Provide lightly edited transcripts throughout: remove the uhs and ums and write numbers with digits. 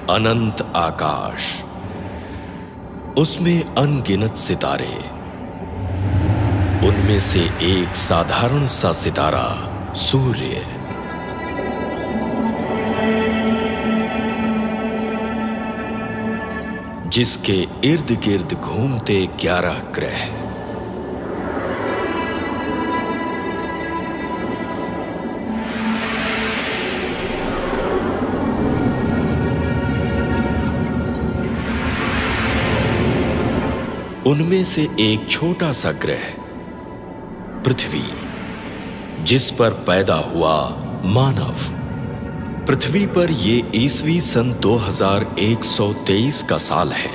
अनंत आकाश, उसमें अनगिनत सितारे, उनमें से एक साधारण सा सितारा सूर्य। जिसके इर्द गिर्द घूमते 11 ग्रह। उनमें से एक छोटा सा ग्रह पृथ्वी, जिस पर पैदा हुआ मानव। पृथ्वी पर यह ईस्वी सन 2123 का साल है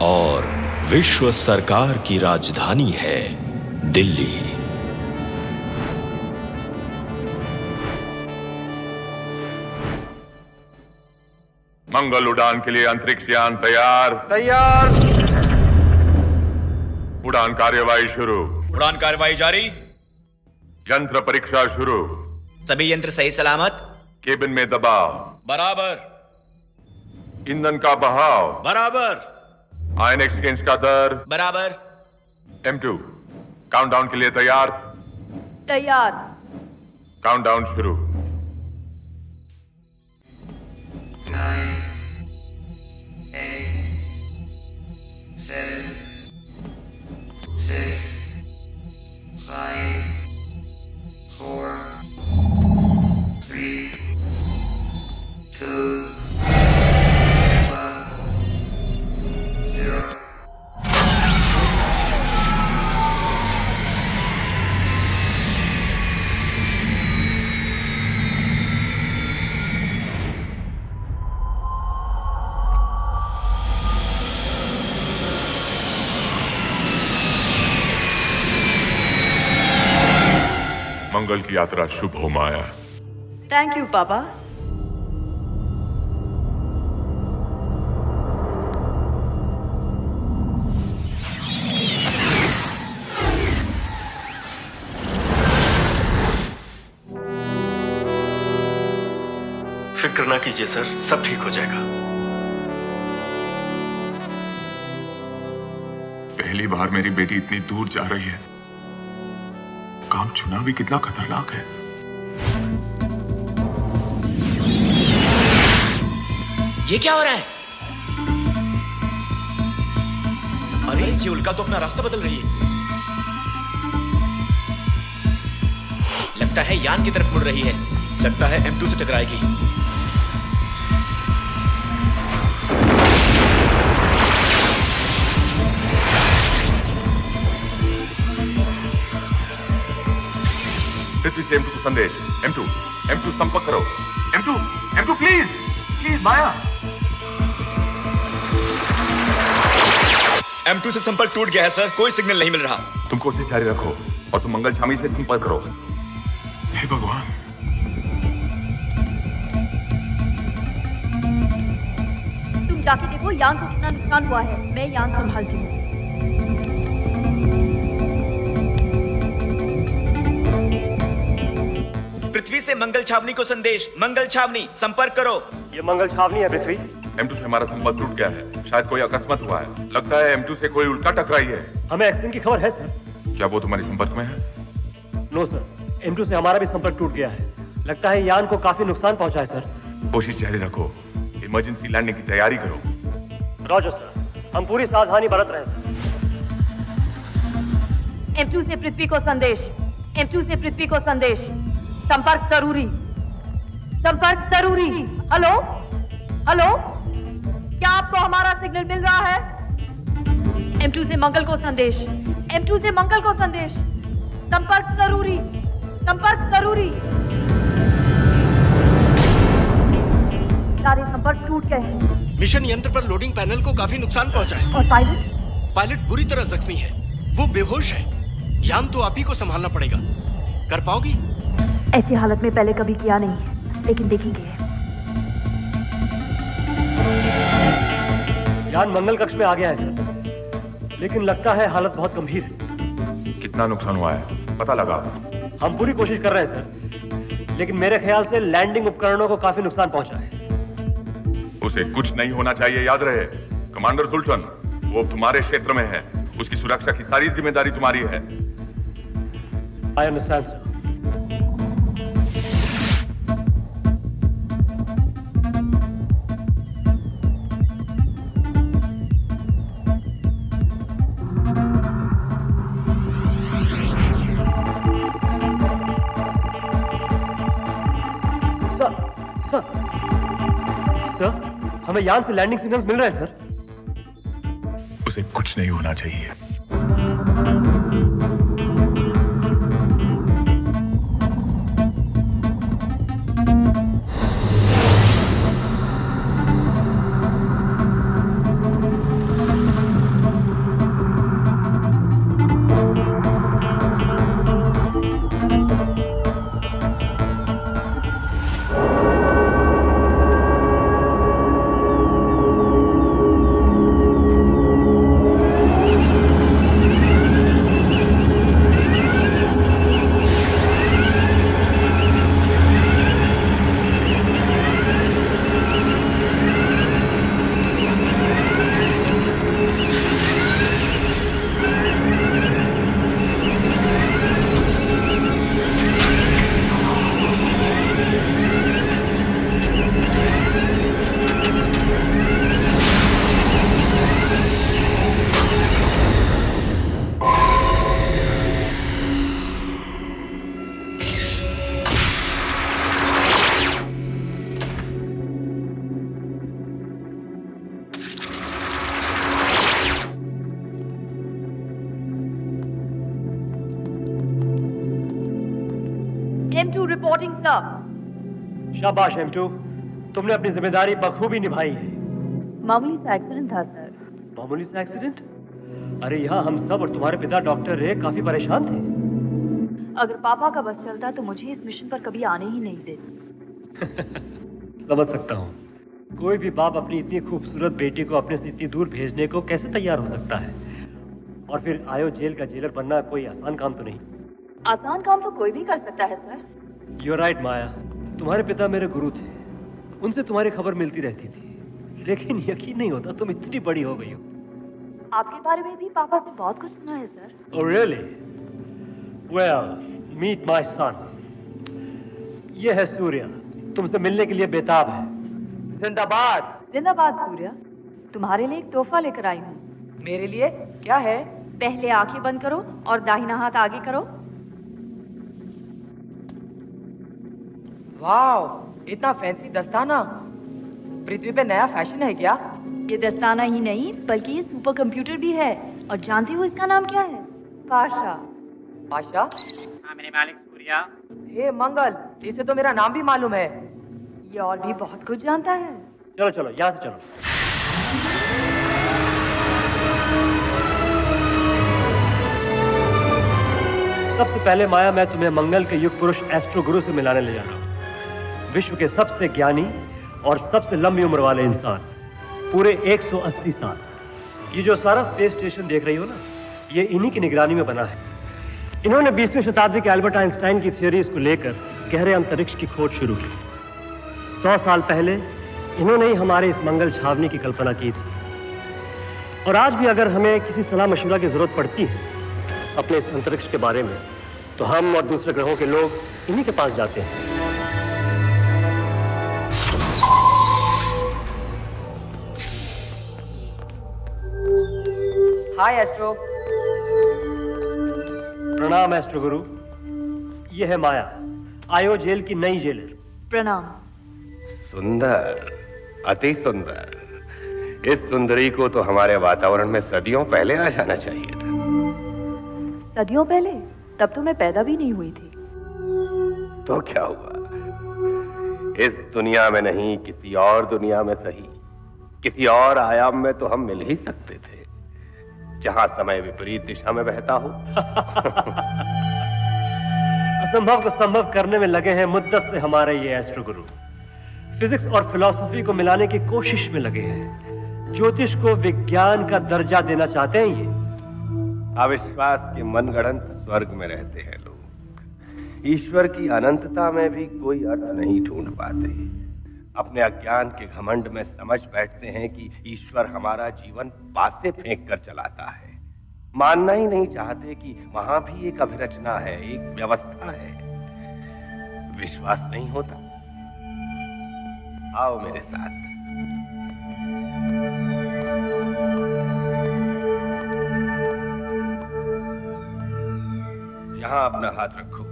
और विश्व सरकार की राजधानी है दिल्ली। मंगल उड़ान के लिए अंतरिक्ष यान तैयार। तैयार। उड़ान कार्यवाही शुरू। उड़ान कार्यवाही जारी। यंत्र परीक्षा शुरू। सभी यंत्र सही सलामत। केबिन में दबाव बराबर। ईंधन का बहाव बराबर। आयन एक्सचेंज का दर बराबर। M2 काउंटडाउन के लिए तैयार। तैयार। काउंटडाउन शुरू। 9, 8, 7, 6, 5, 4, 3, 2, 1, 0. मंगल की यात्रा शुभ हो माया। थैंक यू पापा। फिक्र ना कीजिए सर, सब ठीक हो जाएगा। पहली बार मेरी बेटी इतनी दूर जा रही है। काम चुना भी कितना खतरनाक है। ये क्या हो रहा है? अरे ये उल्का तो अपना रास्ता बदल रही है। लगता है यान की तरफ मुड़ रही है। लगता है M2 से टकराएगी। पृथ्वी से M2 को संदेश। M2 संपर्क करो। M2 please Maya. M2 से संपर्क टूट गया है सर, कोई सिग्नल नहीं मिल रहा। तुम कोशिश जारी रखो और तुम मंगल छामी से संपर्क करो। हे भगवान। तुम जाके देखो यान को कितना नुकसान हुआ है। मैं यान संभालती हूँ। पृथ्वी से मंगल छावनी को संदेश। मंगल छावनी संपर्क करो। ये मंगल छावनी है पृथ्वी। M2 से हमारा संपर्क टूट गया है। शायद कोई अकस्मात हुआ है। लगता है M2 से कोई उल्का टकराई है। हमें एक्सीडेंट की खबर है सर। क्या वो तुम्हारे संपर्क में है? नो सर, M2 से हमारा भी संपर्क टूट गया है। लगता है यान को काफी नुकसान पहुंचा है सर। कोशिश जारी रखो। इमरजेंसी लैंडिंग की तैयारी करो। रॉजर सर, हम पूरी सावधानी बरत रहे हैं। M2 से पृथ्वी को संदेश। M2 से पृथ्वी को संदेश। संपर्क जरूरी। संपर्क जरूरी। हेलो हेलो, क्या आपको हमारा सिग्नल मिल रहा है? M2 से मंगल को संदेश। M2 से मंगल को संदेश। संपर्क जरूरी। संपर्क जरूरी। सारे संपर्क टूट गए हैं। मिशन यंत्र पर लोडिंग पैनल को काफी नुकसान पहुंचा है। और पायलट बुरी तरह जख्मी है। वो बेहोश है। यान तो आप ही को संभालना पड़ेगा। कर पाओगी? ऐसी हालत में पहले कभी किया नहीं है, लेकिन देखेंगे। यान मंगल कक्ष में आ गया है सर, लेकिन लगता है हालत बहुत गंभीर है। कितना नुकसान हुआ है पता लगा? हम पूरी कोशिश कर रहे हैं सर, लेकिन मेरे ख्याल से लैंडिंग उपकरणों को काफी नुकसान पहुंचा है। उसे कुछ नहीं होना चाहिए, याद रहे। कमांडर सुल्तान, वो तुम्हारे क्षेत्र में है, उसकी सुरक्षा की सारी जिम्मेदारी तुम्हारी है। I understand sir. सर, हमें यान से लैंडिंग सिग्नल्स मिल रहे हैं सर। उसे कुछ नहीं होना चाहिए। M2 reporting sir. शाबाश M2, तुमने अपनी जिम्मेदारी बखूबी निभाई है। मामूली सा एक्सीडेंट था सर। मामूली सा एक्सीडेंट? अरे यहाँ हम सब और तुम्हारे पिता डॉक्टर रे काफी परेशान थे। अगर पापा का बस चलता तो मुझे इस मिशन पर कभी आने ही नहीं देते। समझ सकता हूँ। कोई भी बाप अपनी इतनी खूबसूरत बेटी को अपने से इतनी दूर भेजने को कैसे तैयार हो सकता है? और फिर आयो जेल का जेलर बनना कोई आसान काम तो नहीं। आसान काम तो कोई भी कर सकता है सर। You're right, माया। तुम्हारे पिता मेरे गुरु थे, उनसे तुम्हारी खबर मिलती रहती थी, लेकिन यकीन नहीं होता तुम इतनी बड़ी हो गई हो। आपके बारे में भी पापा से बहुत कुछ सुना है sir. Oh really? Well, meet my son. ये है सूर्या, तुमसे मिलने के लिए बेताब है। जिंदाबाद। जिंदाबाद सूर्या। तुम्हारे लिए एक तोहफा लेकर आई हूँ। मेरे लिए क्या है? पहले आंखें बंद करो और दाहिना हाथ आगे करो। वाओ, इतना फैंसी दस्ताना। पृथ्वी पे नया फैशन है क्या? ये दस्ताना ही नहीं बल्कि ये सुपर कंप्यूटर भी है। और जानते हो इसका नाम क्या है? पाशा। पाशा? हाँ मेरे मालिक सूर्या। हे मंगल, इसे तो मेरा नाम भी मालूम है। ये और भी बहुत कुछ जानता है। चलो चलो यहाँ से चलो। सबसे पहले माया, मैं तुम्हें मंगल के युग पुरुष एस्ट्रो गुरु से मिलाने ले जा रहा हूँ। विश्व के सबसे ज्ञानी और सबसे लंबी उम्र वाले इंसान, पूरे 180 साल। ये जो सारा स्पेस स्टेशन देख रही हो ना, ये इन्हीं की निगरानी में बना है। इन्होंने 20वीं शताब्दी के एल्बर्ट आइंस्टाइन की थ्योरीज को लेकर गहरे अंतरिक्ष की खोज शुरू की। 100 साल पहले इन्होंने ही हमारे इस मंगल छावनी की कल्पना की थी। और आज भी अगर हमें किसी सलाह मशवरा की जरूरत पड़ती है अपने इस अंतरिक्ष के बारे में, तो हम और दूसरे ग्रहों के लोग इन्हीं के पास जाते हैं। हाय एस्ट्रो। प्रणाम एस्ट्रो गुरु। ये है माया, आयो जेल की नई जेलर। प्रणाम। सुंदर, अति सुंदर। इस सुंदरी को तो हमारे वातावरण में सदियों पहले आ जाना चाहिए था। सदियों पहले? तब तो मैं पैदा भी नहीं हुई थी। तो क्या हुआ? इस दुनिया में नहीं, किसी और दुनिया में सही, किसी और आयाम में तो हम मिल ही सकते थे, जहां समय विपरीत दिशा में बहता हो। असंभव को संभव करने में लगे हैं मुद्दत से हमारे ये एस्ट्रो गुरु। फिजिक्स और फिलॉसफी को मिलाने की कोशिश में लगे हैं। ज्योतिष को विज्ञान का दर्जा देना चाहते हैं ये। अविश्वास के मनगढ़ंत स्वर्ग में रहते हैं लोग। ईश्वर की अनंतता में भी कोई अर्थ नहीं ढूंढ पाते। अपने अज्ञान के घमंड में समझ बैठते हैं कि ईश्वर हमारा जीवन पासे फेंक कर चलाता है। मानना ही नहीं चाहते कि वहां भी एक अभिरचना है, एक व्यवस्था है। विश्वास नहीं होता? आओ मेरे साथ। यहां अपना हाथ रखो।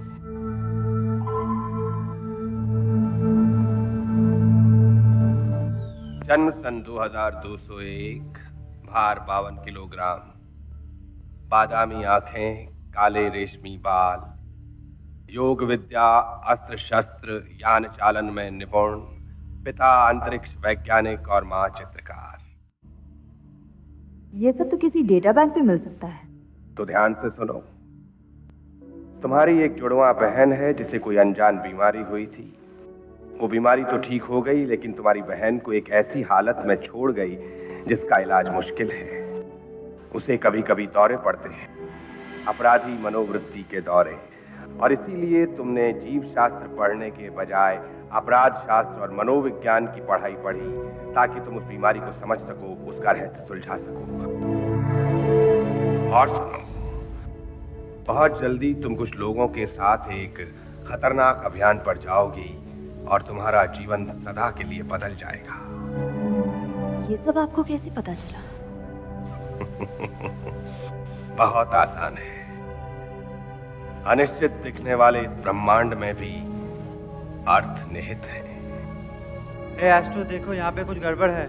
जन्म सन 2201, भार 52 किलोग्राम, बादामी आंखें, काले रेशमी बाल, योग विद्या, अस्त्र शस्त्र, यान चालन में निपुण, पिता अंतरिक्ष वैज्ञानिक और मां चित्रकार। ये सब तो किसी डेटा बैंक पे मिल सकता है। तो ध्यान से सुनो। तुम्हारी एक जुड़वा बहन है जिसे कोई अनजान बीमारी हुई थी। वो बीमारी तो ठीक हो गई, लेकिन तुम्हारी बहन को एक ऐसी हालत में छोड़ गई जिसका इलाज मुश्किल है। उसे कभी कभी दौरे पड़ते हैं, अपराधी मनोवृत्ति के दौरे, और इसीलिए तुमने जीव शास्त्र पढ़ने के बजाय अपराध शास्त्र और मनोविज्ञान की पढ़ाई पढ़ी, ताकि तुम उस बीमारी को समझ सको, उसका रहस्य सुलझा सको। और सुनो, बहुत जल्दी तुम कुछ लोगों के साथ एक खतरनाक अभियान पर जाओगी और तुम्हारा जीवन सदा के लिए बदल जाएगा। ये सब आपको कैसे पता चला? बहुत आसान है। अनिश्चित दिखने वाले इस ब्रह्मांड में भी अर्थ निहित है। एस्ट्रो, देखो यहाँ पे कुछ गड़बड़ है।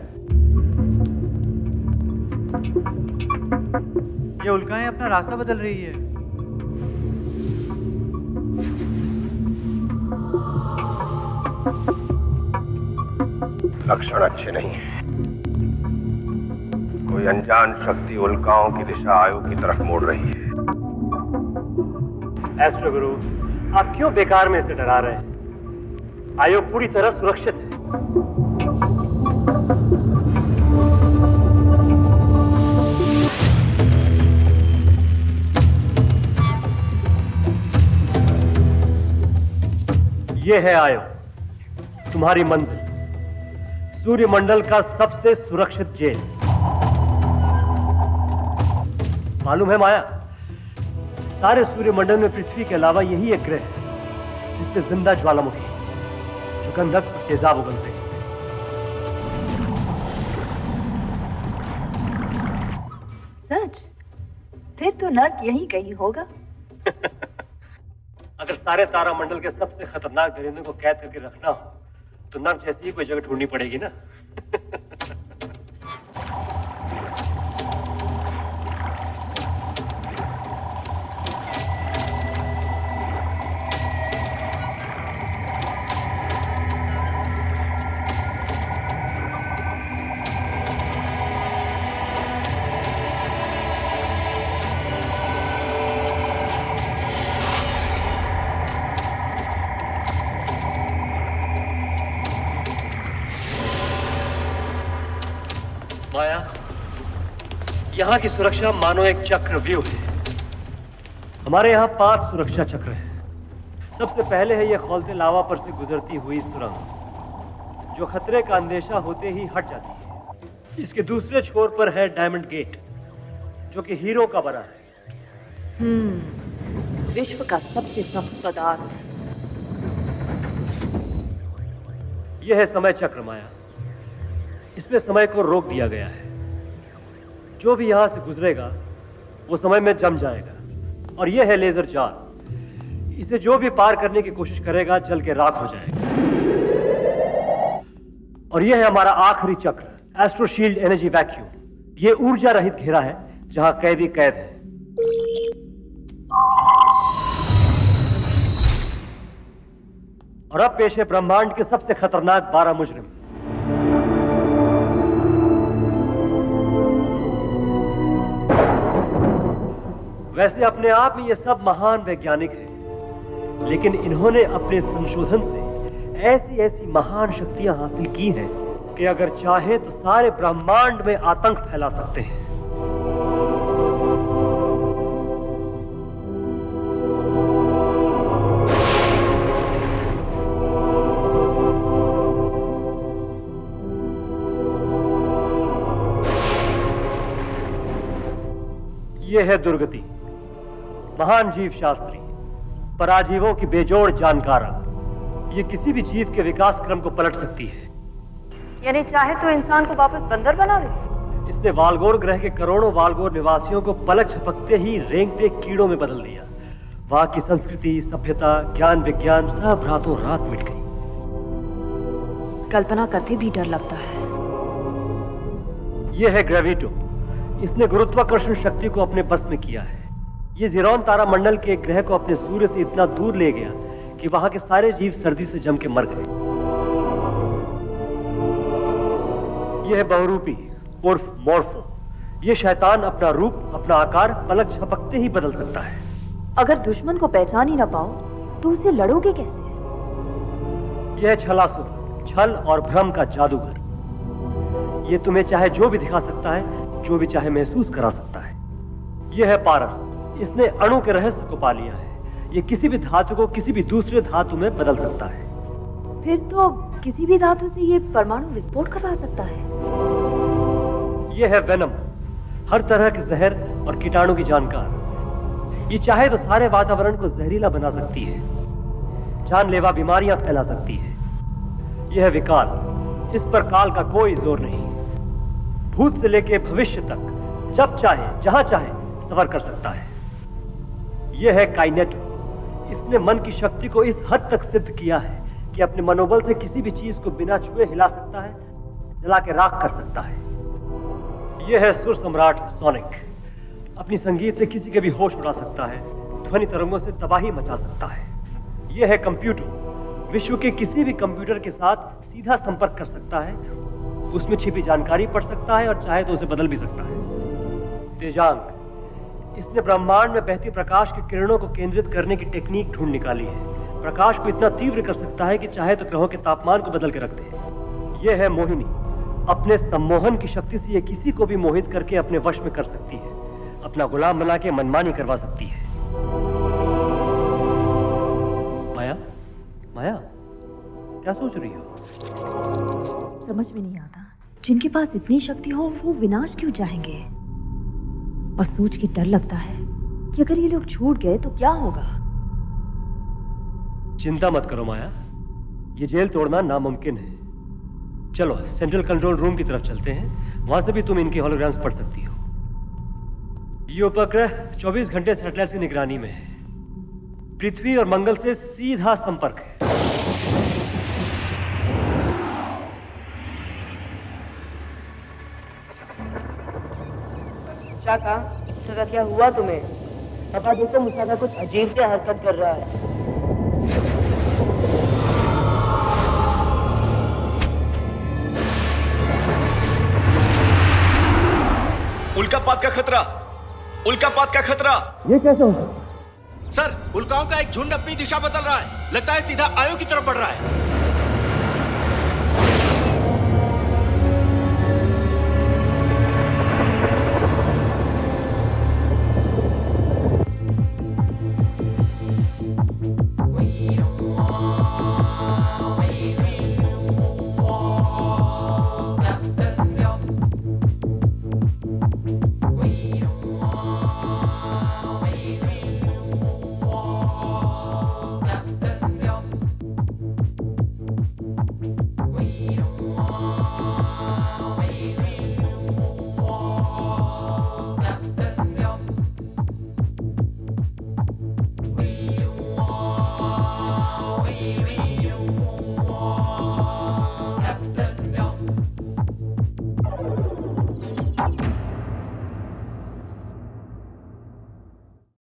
ये उल्काएं अपना रास्ता बदल रही है। लक्षण अच्छे नहीं है। कोई अनजान शक्ति उल्काओं की दिशा आयोग की तरफ मोड़ रही है। एस्ट्रो गुरु, आप क्यों बेकार में इसे डरा रहे हैं? आयोग पूरी तरह सुरक्षित है। ये है आयोग, तुम्हारी मंजिल, सूर्यमंडल का सबसे सुरक्षित जेल। मालूम है माया, सारे सूर्यमंडल में पृथ्वी के अलावा यही एक ग्रह है जिसपे जिंदा ज्वालामुखी, जो गंधक और तेजाब उगलते हैं। सच? फिर तो नर्क यहीं कहीं होगा। अगर सारे तारामंडल के सबसे खतरनाक दरिंदों को कैद करके रखना हो तो नर्क जैसी ही कोई जगह ढूंढनी पड़ेगी ना। माया, यहाँ की सुरक्षा मानो एक चक्रव्यूह है। हमारे यहाँ 5 सुरक्षा चक्र हैं। सबसे पहले है ये खौलते लावा पर से गुजरती हुई सुरंग, जो खतरे का अंदेशा होते ही हट जाती है। इसके दूसरे छोर पर है डायमंड गेट, जो कि हीरो का बना है। विश्व का सबसे सख्त पदार्थ। यह है समय चक्र माया। इसमें समय को रोक दिया गया है। जो भी यहां से गुजरेगा वो समय में जम जाएगा। और यह है लेजर जाल। इसे जो भी पार करने की कोशिश करेगा जल के राख हो जाएगा। और यह है हमारा आखिरी चक्र, एस्ट्रो शील्ड एनर्जी वैक्यूम। यह ऊर्जा रहित घेरा है जहां कैदी कैद है। और अब पेश है ब्रह्मांड के सबसे खतरनाक 12 मुजरिम। वैसे अपने आप में ये सब महान वैज्ञानिक हैं, लेकिन इन्होंने अपने संशोधन से ऐसी ऐसी महान शक्तियां हासिल की हैं कि अगर चाहे तो सारे ब्रह्मांड में आतंक फैला सकते हैं। ये है दुर्गति, महान जीव शास्त्री, पराजीवों की बेजोड़ जानकारा। ये किसी भी जीव के विकास क्रम को पलट सकती है। यानी चाहे तो इंसान को वापस बंदर बना दे। इसने वालगोर ग्रह के करोड़ों वालगोर निवासियों को पलक झपकते ही रेंगते कीड़ों में बदल दिया। वहां की संस्कृति, सभ्यता, ज्ञान, विज्ञान सब रातों रात मिट गई। कल्पना करते भी डर लगता है। यह है ग्रेविटो। इसने गुरुत्वाकर्षण शक्ति को अपने बस में किया है। ये ज़ीरोन तारामंडल के एक ग्रह को अपने सूर्य से इतना दूर ले गया कि वहां के सारे जीव सर्दी से जम के मर गए। यह है बहुरूपी उर्फ मॉर्फो। ये शैतान अपना रूप, अपना आकार पलक झपकते ही बदल सकता है। अगर दुश्मन को पहचान ही ना पाओ तो उसे लड़ोगे कैसे? यह छलासुर, छल और भ्रम का जादूगर। ये तुम्हें चाहे जो भी दिखा सकता है, जो भी चाहे महसूस करा सकता है। यह है पारस। इसने अणु के रहस्य को पा लिया है। ये किसी भी धातु को किसी भी दूसरे धातु में बदल सकता है। फिर तो किसी भी धातु से ये परमाणु विस्फोट करवा सकता है। यह है वेनम, हर तरह के जहर और कीटाणु की जानकार। ये चाहे तो सारे वातावरण को जहरीला बना सकती है, जानलेवा बीमारियां फैला सकती है। यह है विकाल। इस पर काल का कोई जोर नहीं। भूत से लेकर भविष्य तक जब चाहे जहां चाहे सफर कर सकता है। यह है काइनेटो। इसने मन की शक्ति को इस हद तक सिद्ध किया है कि अपने मनोबल से किसी भी चीज को बिना छुए हिला सकता है, जला के राख कर सकता है। यह है सुर सम्राट सोनिक। अपनी संगीत से किसी के भी होश उड़ा सकता है, ध्वनि तरंगों से तबाही मचा सकता है। यह है कंप्यूटर। विश्व के किसी भी कंप्यूटर के साथ सीधा संपर्क कर सकता है, उसमें छिपी जानकारी पढ़ सकता है और चाहे तो उसे बदल भी सकता है। तेजांग। इसने ब्रह्मांड में बहती प्रकाश की किरणों को केंद्रित करने की टेक्निक ढूंढ निकाली है। प्रकाश को इतना तीव्र कर सकता है कि चाहे तो ग्रहों के तापमान को बदल के रख दे। यह है मोहिनी। अपने सम्मोहन की शक्ति से ये किसी को भी मोहित करके अपने वश में कर सकती है, अपना गुलाम बना के मनमानी करवा सकती है। माया, माया, क्या सोच रही हो? समझ में नहीं आता, जिनके पास इतनी शक्ति हो वो विनाश क्यों चाहेंगे? और सोच के डर लगता है कि अगर ये लोग छूट गए तो क्या होगा। चिंता मत करो माया, ये जेल तोड़ना नामुमकिन है। चलो सेंट्रल कंट्रोल रूम की तरफ चलते हैं, वहां से भी तुम इनके होलोग्राम्स पढ़ सकती हो। ये उपग्रह 24 घंटे सैटेलाइट की निगरानी में है। पृथ्वी और मंगल से सीधा संपर्क है। शाका, सगा क्या हुआ तुम्हें? पापा देखो, मुसादा कुछ अजीब से हरकत कर रहा है। उल्कापात का खतरा, उल्कापात का खतरा। ये कैसे होगा? सर, उल्काओं का एक झुंड अपनी दिशा बदल रहा है। लगता है सीधा आयो की तरफ बढ़ रहा है।